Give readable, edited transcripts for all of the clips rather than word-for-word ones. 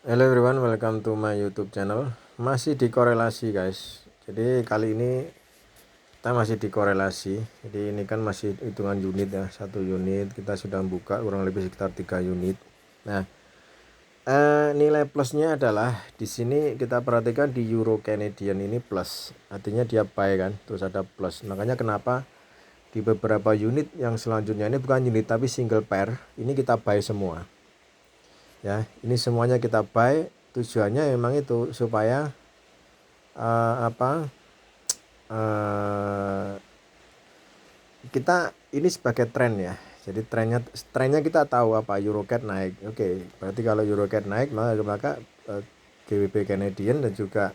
Hello everyone, welcome to my YouTube channel. Masih di korelasi guys. Jadi kali ini kita masih di korelasi. Jadi ini kan masih hitungan unit ya, satu unit kita sudah buka kurang lebih sekitar 3 unit. Nah, nilai plusnya adalah di sini kita perhatikan di Euro Canadian ini plus, artinya dia buy kan, terus ada plus. Makanya kenapa di beberapa unit yang selanjutnya ini bukan unit tapi single pair, ini kita buy semua. Ya, ini semuanya kita buy, tujuannya memang itu supaya apa uh, kita ini sebagai tren ya. Jadi trennya kita tahu apa, Eurocat naik. Oke, berarti kalau Eurocat naik maka GBP Canadian dan juga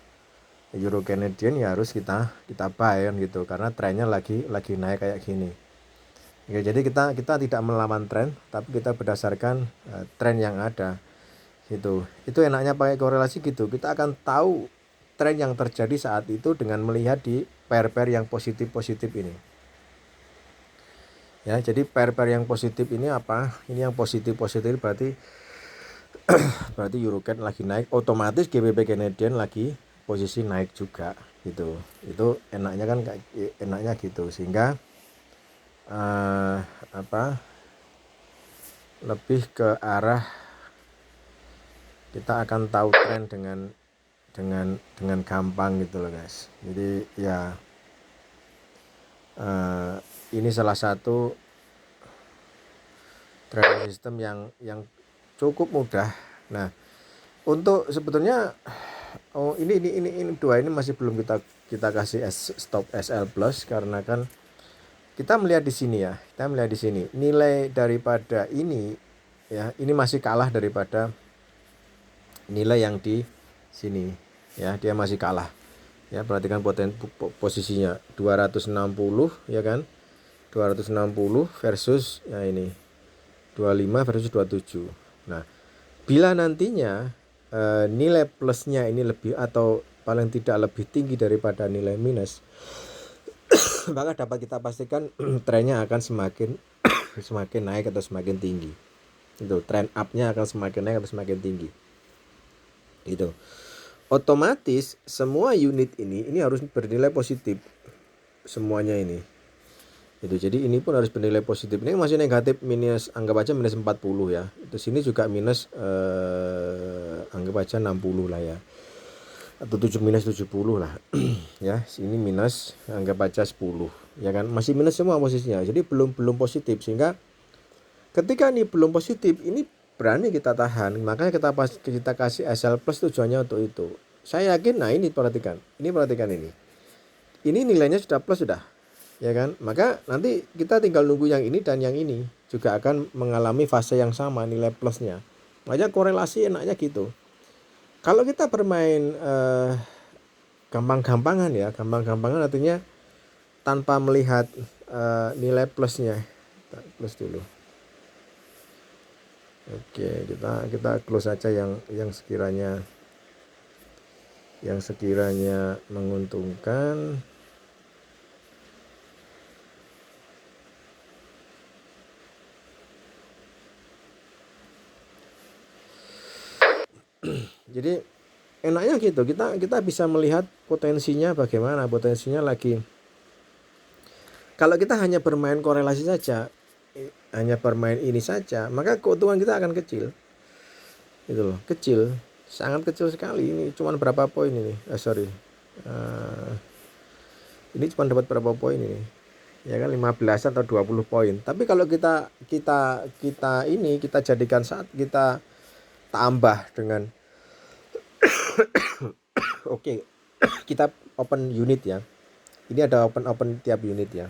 Euro Canadian ya harus kita buy kan gitu, karena trennya lagi naik kayak gini. Oke, jadi kita tidak melawan tren, tapi kita berdasarkan tren yang ada gitu. Itu enaknya pakai korelasi gitu, kita akan tahu tren yang terjadi saat itu dengan melihat di pair-pair yang positif-positif ini ya. Jadi pair-pair yang positif ini apa, ini yang positif-positif berarti Eurocat lagi naik, otomatis GBP Canadian lagi posisi naik juga gitu. Itu enaknya kan, enaknya gitu, sehingga apa lebih ke arah kita akan tahu tren dengan gampang gitu loh guys. Jadi ya ini salah satu trading system yang cukup mudah. Nah, untuk sebetulnya ini dua ini masih belum kita kasih stop SL plus, karena kan kita melihat di sini ya. Kita melihat di sini nilai daripada ini ya, ini masih kalah daripada nilai yang di sini ya, dia masih kalah. Ya, perhatikan posisinya 260 ya kan. 260 versus ya ini 25 versus 27. Nah, bila nantinya nilai plusnya ini lebih atau paling tidak lebih tinggi daripada nilai minus, maka dapat kita pastikan trennya akan semakin naik atau semakin tinggi. Itu trend up-nya akan semakin naik atau semakin tinggi. Itu. Otomatis semua unit ini harus bernilai positif. Semuanya ini. Itu, jadi ini pun harus bernilai positif. Ini masih negatif, minus, anggap aja minus 40 ya. Itu sini juga minus anggap aja 60 lah ya. Atau minus 70 lah. Ya, sini minus anggap aja 10 ya kan. Masih minus semua posisinya. Jadi belum positif, sehingga ketika ini belum positif, ini berani kita tahan. Makanya kita kasih SL plus tujuannya untuk itu. Saya yakin, nah ini perhatikan. Ini nilainya sudah plus sudah. Ya kan? Maka nanti kita tinggal nunggu yang ini, dan yang ini juga akan mengalami fase yang sama, nilai plusnya. Makanya korelasi enaknya gitu. Kalau kita bermain gampang-gampangan ya, gampang-gampangan artinya tanpa melihat nilai plusnya. Kita close dulu. Oke, kita close aja yang sekiranya menguntungkan. Jadi enaknya gitu, kita bisa melihat potensinya bagaimana, potensinya lagi. Kalau kita hanya bermain korelasi saja, hanya bermain ini saja, maka keuntungan kita akan kecil. Itu loh, kecil, sangat kecil sekali. Ini cuma berapa poin ini? Ini cuma dapat berapa poin ini? Ya kan, 15 atau 20 poin. Tapi kalau kita jadikan saat kita tambah dengan oke, kita open unit ya. Ini ada open tiap unit ya.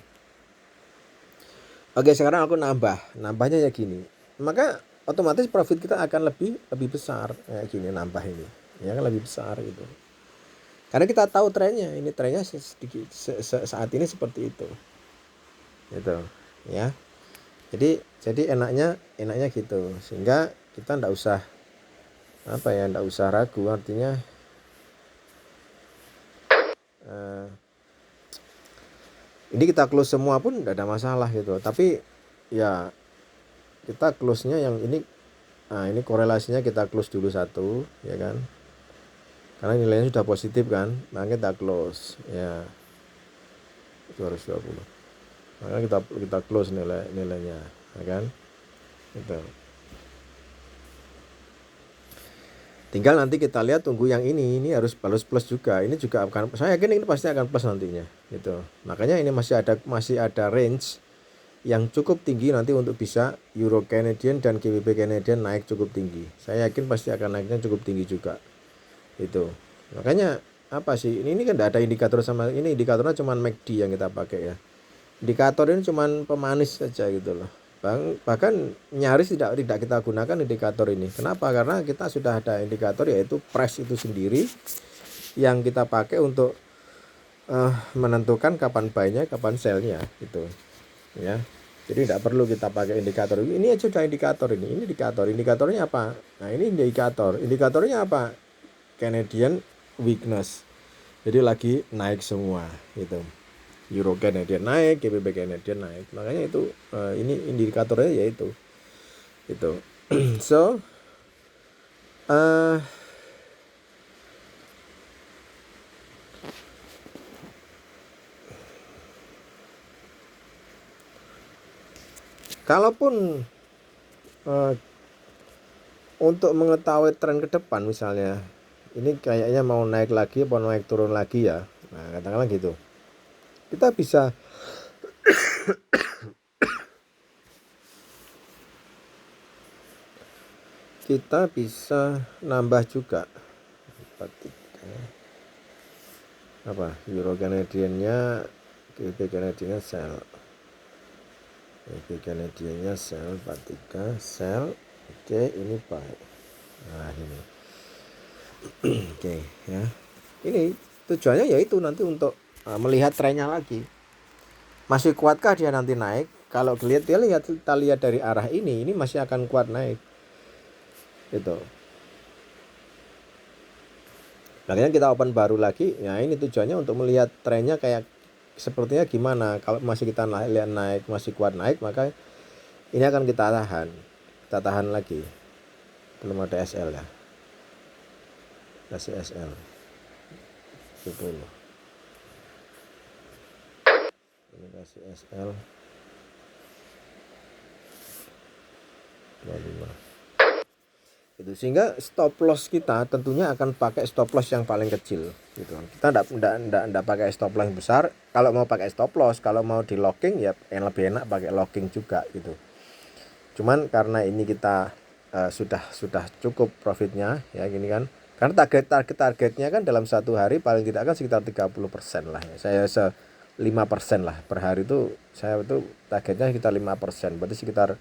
Oke, sekarang aku nambahnya ya gini. Maka otomatis profit kita akan lebih besar kayak gini, nambah ini. Ya kan, lebih besar gitu. Karena kita tahu trennya, ini trennya sedikit saat ini seperti itu. Gitu, ya. Jadi enaknya gitu. Sehingga kita enggak usah ragu, artinya ini kita close semua pun enggak ada masalah gitu. Tapi ya kita close-nya yang ini Nah, ini korelasinya kita close dulu satu, ya kan? Karena nilainya sudah positif kan, makanya kita close ya 220. Maka kita close nilainya, ya kan? Gitu. Tinggal nanti kita lihat, tunggu yang ini harus balas plus juga. Ini juga akan, saya yakin ini pasti akan plus nantinya, gitu. Makanya ini masih ada range yang cukup tinggi nanti untuk bisa Euro Canadian dan GBP Canadian naik cukup tinggi. Saya yakin pasti akan naiknya cukup tinggi juga. Itu. Makanya apa sih? Ini kan tidak ada indikator sama ini, indikatornya cuma MACD yang kita pakai ya. Indikator ini cuma pemanis saja gitu loh. Bahkan nyaris tidak kita gunakan indikator ini. Kenapa? Karena kita sudah ada indikator, yaitu price itu sendiri yang kita pakai untuk menentukan kapan buy-nya, kapan sell-nya gitu. Ya. Jadi tidak perlu kita pakai indikator. Ini aja sudah indikator ini. Ini indikator. Indikatornya apa? Nah, ini indikator. Indikatornya apa? Canadian weakness. Jadi lagi naik semua gitu. Euro Canadian naik, GBP Canadian naik. Makanya itu ini indikatornya yaitu itu. So kalaupun untuk mengetahui tren ke depan, misalnya ini kayaknya mau naik lagi atau naik turun lagi ya, nah katakanlah gitu, kita bisa nambah juga apa Euro Canadian-nya, GBP Canadian-nya sell, GBP Canadian-nya sell 43 sell. Oke, ini buy. Nah ini oke ya, ini tujuannya yaitu nanti untuk melihat trennya lagi, masih kuatkah dia nanti naik. Kalau kita lihat dari arah ini masih akan kuat naik gitu. Makanya kita open baru lagi. Nah ini tujuannya untuk melihat trennya kayak sepertinya gimana. Kalau masih kita lihat naik, masih kuat naik, maka ini akan kita tahan lagi. Belum ada SL ya, kasih SL gitu loh. Ini kasih SL 25 itu, sehingga stop loss kita tentunya akan pakai stop loss yang paling kecil gitu. Kita enggak pakai stop loss yang besar. Kalau mau pakai stop loss, kalau mau di locking ya yang lebih enak pakai locking juga gitu. Cuman karena ini kita sudah cukup profitnya ya gini kan. Karena targetnya kan dalam satu hari paling tidak kan sekitar 30% lah ya. Saya 5% lah per hari itu, saya itu targetnya sekitar 5%, berarti sekitar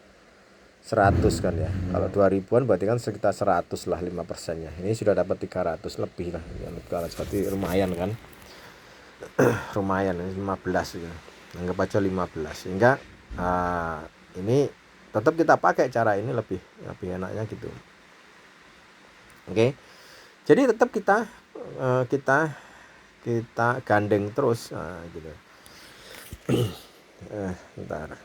100 kan ya. Kalau 2000-an berarti kan sekitar 100 lah 5%-nya. Ini sudah dapat 300 lebih lah. Berarti lumayan kan. Lumayan 15 gitu. Anggap aja 15. Sehingga ini tetap kita pakai cara ini lebih enaknya gitu. Oke. Jadi tetap kita gandeng terus gitu. Bentar.